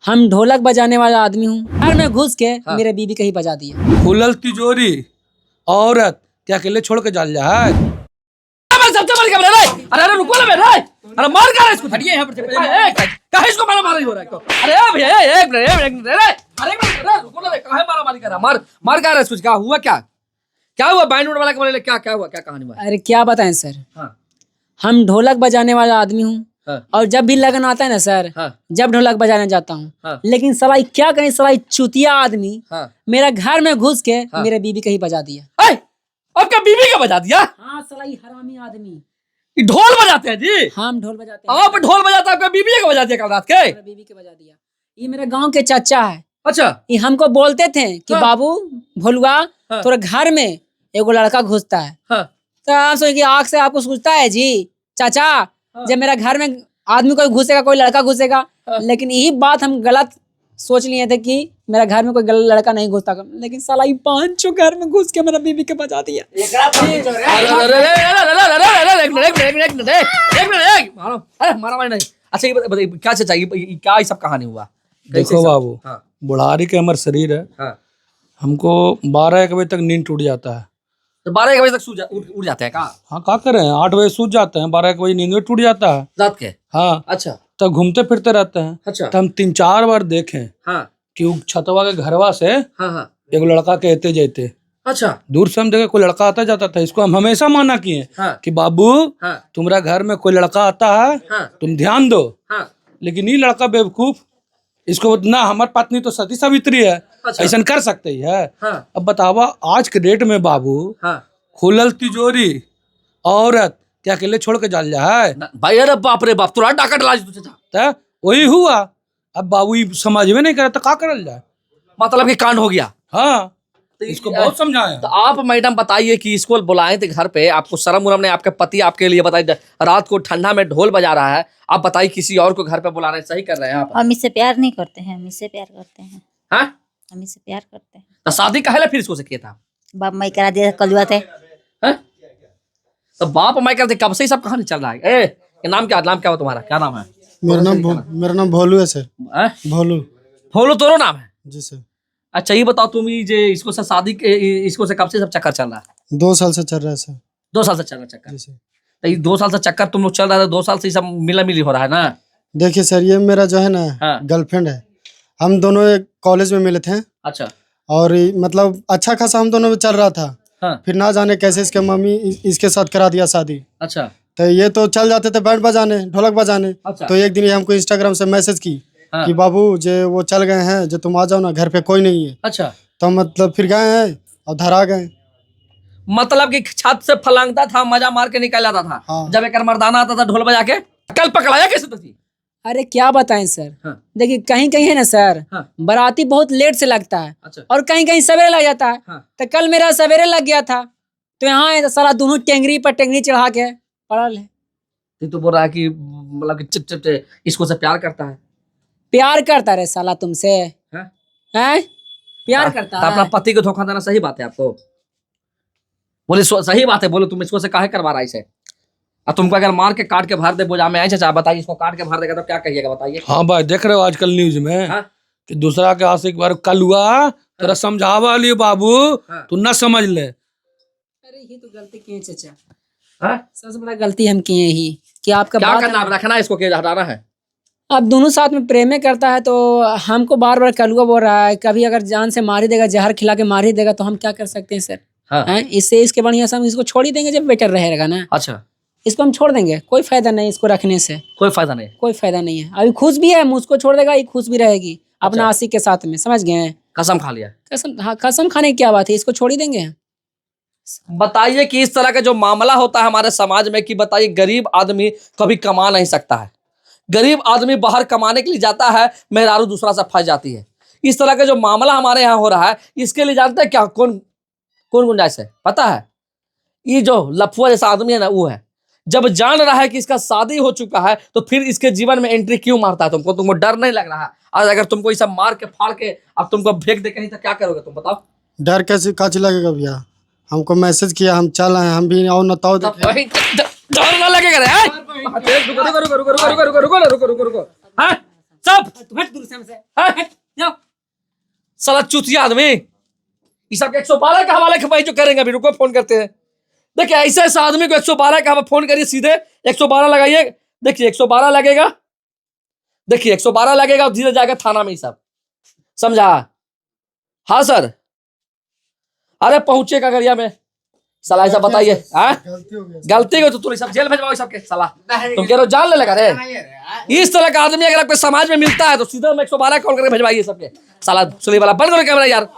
हम ढोलक बजाने वाला आदमी हूँ और मैं घुस के मेरे बीबी का ही बजा दिया। खुलल तिजोरी औरत क्या अकेले छोड़ के जाल जा है? सबसे बड़ी खबर है रे। अरे रुको ना बे रे। अरे मार कर इसको, हटिए यहां पर से। काहे इसको मारा मारी हो रहा है तो? अरे भैया एक मिनट रे। अरे एक मिनट रे, रुको ना बे, काहे मारा मारी कर रहा? मार कर इसको। क्या हुआ? क्या हुआ? बैंड वाला के बोले क्या हुआ? क्या कहानी हुआ? अरे क्या बताएं सर, हाँ हम ढोलक बजाने वाला आदमी हूँ हाँ और जब भी लगन आता है ना सर, हाँ जब ढोलक बजाने जाता हूँ, हाँ लेकिन सलाई क्या करें, सलाई चुतिया आदमी हाँ। मेरा घर में घुस के मेरे बीबी का ही बजा दिया। आपका बीवी का बजा दिया? हाँ सलाई हरामी आदमी। ये ढोल बजाते हैं जी? हम ढोल बजाते हैं। आप ढोल बजाते हैं, आपका बीवी का बजा दिया कल रात के? मेरा बीबी के बजा दिया। ये मेरे गांव के चाचा है। अच्छा। ये हमको बोलते थे कि हाँ। बाबू भोलुआ हाँ। तोरे घर में एगो लड़का घुसता है। हाँ तो हम सोचे कि आँख से आपको सूझता है जी चाचा, जब मेरा घर में आदमी कोई घुसेगा, कोई लड़का घुसेगा। लेकिन यही बात हम गलत सोच लिए थे कि मेरा घर में कोई लड़का नहीं घुसता, लेकिन साला ये पांचों घर में घुस के मेरा बीबी के बजा दिया। मारा नहीं। अच्छा ये बताइए क्या चाहिए, क्या ये सब कहानी हुआ? देखो बाबू, हाँ बुढ़ारी के हमारे शरीर है, हाँ। हमको 12-1 बजे तक नींद टूट जाता है। तो 12-1 बजे तक उठ जाते हैं कहाँ? हाँ क्या करें, 8 बजे सूझ जाते हैं, 12-1 बजे नींद में टूट जाता है। रात के? हाँ, अच्छा तब घूमते फिरते रहते हैं। अच्छा। तो हम 3-4 बार देखें हाँ कि वो छतवा के घरवा से हाँ हाँ। एक लड़का कहते जाते, अच्छा दूर से हम देखे कोई लड़का आता जाता था। इसको हम हमेशा माना किए हाँ कि बाबू हाँ तुम्हारा घर में कोई लड़का आता है, हाँ तुम ध्यान दो। हाँ। लेकिन ये लड़का बेवकूफ, इसको ना हमारी पत्नी तो सती सावित्री है, अच्छा। ऐसा कर सकते ही है। हाँ अब बतावा आज के डेट में बाबू हाँ। खुलल तिजोरी औरत क्या अकेले छोड़ के जाल जा है? भाई अरे बाप रे बाप, तुरंत डाका डला तुझे था। तो वही हुआ। अब बाबू ये समझ में नहीं करे तो क्या करल जाए? मतलब कि कांड हो गया। हाँ, तो इसको बहुत समझाया। तो आप मैडम बताइए कि इसको बुलाए थे घर पे, आपको शर्म उरम नहीं? आपके पति आपके लिए बताइए रात को ठंडा में ढोल बजा रहा है, आप बताइए किसी और को घर पे बुला रहे हैं, सही कर रहे हैं आप? हम इससे प्यार नहीं करते हैं, हम इससे प्यार करते हैं। हाँ? हम इससे प्यार करते हैं। तो शादी काहे ला फिर इसको से किया था? बाप मैं करा दिया कलुआ थे। हैं? तो बाप मैं करते कब से ही सब कहानी चल रहा है? ये नाम क्या हुआ तुम्हारा? क्या नाम है? मेरा नाम भोलू है सर। हैं? भोलू। भोलो तोरो नाम है? जी सर। अच्छा ये बताओ तुम ये जे इसको से शादी के इसको से कब से सब चक्कर चल रहा है? 2 साल से चल रहा है सर। 2 साल से चल रहा है चक्कर? जी सर। तो ये 2 साल से चक्कर तुम लोग चल रहा है, 2 साल से ये सब मिला मिली हो रहा है ना? देखिए सर, ये मेरा जो है ना हाँ। गर्लफ्रेंड है। हम दोनों एक कॉलेज में मिले थे अच्छा और मतलब अच्छा खासा हम दोनों में चल रहा था। हाँ फिर ना जाने कैसे इसके मम्मी इसके साथ करा दिया शादी। अच्छा तो ये तो चल जाते थे बैंड बजाने, ढोलक बजाने। अच्छा। तो एक दिन ये हमको इंस्टाग्राम से मैसेज की हाँ। कि बाबू जे वो चल गए हैं, जो तुम आ जाओ ना, घर पे कोई नहीं है। अच्छा। तो मतलब फिर गए हैं और धरा गए। मतलब कि छत से फलांगता था, मजा मार के निकल जाता था। हाँ। जब एक मर्दाना आता था ढोल बजा के, कल पकड़ाया कैसे थी? अरे क्या बताएं सर, हाँ। देखिए कहीं कहीं है ना सर, हाँ। बाराती बहुत लेट से लगता है अच्छा। और कहीं कहीं सवेरे लग जाता है। हाँ। तो कल मेरा सवेरे लग गया था, तो यहाँ है तो साला दोनों टेंगरी पर टेंगरी चढ़ा के पड़ल है। तो बोल रहा है कि मतलब कि चिप इसको से प्यार करता है? प्यार करता रहे साला तुमसे? हाँ? हैं? प्यार करता तो अपना है? पति को धोखा देना सही बात है आपको? बोले सही बात है, बोलो तुम इसको से काहे करवा रहा है इसे? अब तुमको अगर मार के काट के भर दे बोझा में, चाचा बताइए, इसको काट के भर देगा तो क्या कहिएगा बताइए? हाँ भाई, देख रहे हो आजकल न्यूज में हाँ? कि दूसरा के आशिक बार कल हुआ, तेरा समझावा लिए बाबू, हाँ। तू न समझ ले। अरे ये तो गलती किए चाचा, हाँ? सबसे बड़ा गलती हम किए ही कि आपका क्या बात करना है? रखना है इसको कि हटाना है? अब दोनों साथ में प्रेम में करता है तो हमको बार बार कलुआ बोल रहा है, कभी अगर जान से मार ही देगा, जहर खिला के मार ही देगा, तो हम क्या कर सकते हैं सर? हाँ। हैं? इससे इसके बढ़िया से हम इसको छोड़ ही देंगे जब बेटर रहेगा ना। अच्छा, इसको हम छोड़ देंगे, कोई फायदा नहीं इसको रखने से, कोई फायदा नहीं? कोई फायदा नहीं है। अभी खुश भी है, मुझको छोड़ देगा, ये खुश भी रहेगी अपना अच्छा। आशिक के साथ में, समझ गए हैं? कसम खा लिया? कसम, हाँ कसम खाने की क्या बात है, इसको छोड़ ही देंगे। बताइए कि इस तरह का जो मामला होता है हमारे समाज में कि बताइए गरीब आदमी कभी कमा नहीं सकता है, गरीब आदमी बाहर कमाने के लिए जाता है, मेहरारू दूसरा से फंस जाती है। इस तरह का जो मामला हमारे यहाँ हो रहा है, इसके लिए जानते हैं क्या कौन गुंजाइश है पता है? ये जो लफुआ जैसा आदमी है ना, वो है। जब जान रहा है कि इसका शादी हो चुका है तो फिर इसके जीवन में एंट्री क्यों मारता है? तुमको डर नहीं लग रहा? आज अगर तुमको ये सब मार के फाड़ के अब तुमको फेंक दे कहीं तो क्या करोगे तुम बताओ? डर कैसे काच लगेगा भैया? हमको मैसेज किया, हम चल आए, हम भी आओ न ताओ देखे। डर ना लगेगा रे? रुको रुको रुको रुको रुको रुको रुको रुको रुको रुको रुको रुको। हाँ? चुप हट दूर से हमसे हट। जाओ। साला चूतिया आदमी, ये सब 112 का हवाले भाई जो करेंगे, अभी रुको फोन करते हैं। देखिए ऐसे ऐसे आदमी को 112 का फोन करिए, सीधे 112 लगाइए। देखिए 112 लगेगा, देखिए 112 लगेगा और धीरे जाएगा थाना में, ये सब समझा। हाँ सर, अरे पहुंचेगा गरिया में। साला ऐसा बताइए, हाँ गलती हो गया गलती को तो तुम सब जेल भेजवाओ सबके। साला तुम कह रहे हो जान ले लगा रे। इस तरह का आदमी अगर आपके समाज में मिलता है तो सीधा 112 कॉल करके भेजवाइए सबके। साला सुली वाला बंद करो कैमरा यार।